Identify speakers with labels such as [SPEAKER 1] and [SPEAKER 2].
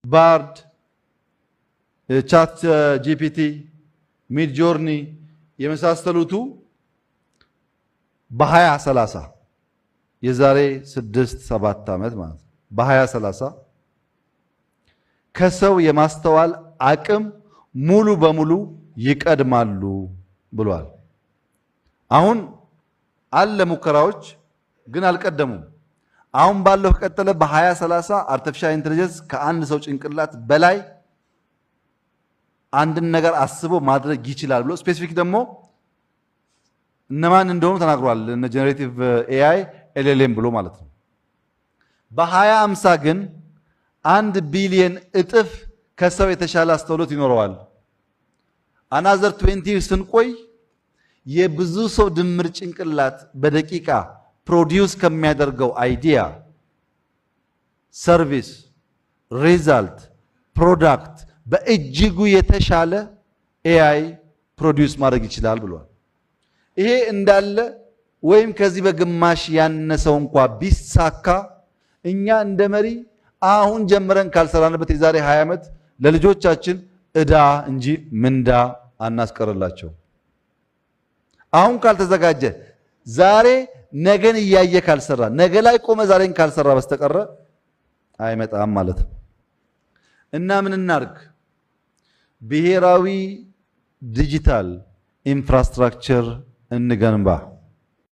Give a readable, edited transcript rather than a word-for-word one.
[SPEAKER 1] ባርድ፣ ቻት ጂፒቲ፣ ሚድ ጆርኒ የመሳሰሉቱ በ2030 የዛሬ 6-7 ዓመት ማለት ነው በ2030 ከሰው የማስተዋል አቅም ሙሉ በሙሉ ይቀድማሉ ብሏል። አሁን አለ ሙከራዎች ግን አልቀደሙም። አሁን ባለው ከቀጠለ በ2030 አርቲፊሻል ኢንተለጀንስ ከአንድ ሰው ጭንቅላት በላይ አንድን ነገር አስቦ ማድረግ ይችላል ብሎ ስፔሲፊክ ደግሞ እነማን እንደሆኑ ተናግሯል። እነ ጄነሬቲቭ ኤአይ ኤልኤልኤም ብሎ ማለት ነው። በ2050 ግን 1 ቢሊየን እጥፍ ከሰው የተሻለ አስተውሎት ይኖረዋል። አናዘር 20 ስንቆይ የብዙ ሰው ድምር ጭንቅላት በደቂቃ ፕሮዲውስ ከሚያደርገው አይዲያ፣ ሰርቪስ፣ ሪዛልት፣ ፕሮዳክት በእጅጉ የተሻለ ኤአይ ፕሮዲውስ ማድረግ ይችላል ብሏል። ይሄ እንዳለ ወይም ከዚህ በግማሽ ያነሰው እንኳ ቢሳካ እኛ እንደ መሪ አሁን ጀምረን ካልሰራንበት የዛሬ 20 ዓመት ለልጆቻችን ዕዳ እንጂ ምንዳ አናስቀርላቸው። አሁን ካልተዘጋጀ ዛሬ ነገን እያየ ካልሰራ ነገ ላይ ቆመ ዛሬን ካልሰራ በስተቀረ አይመጣም ማለት ነው። እና ምን እናርግ? ብሔራዊ ዲጂታል ኢንፍራስትራክቸር እንገንባ።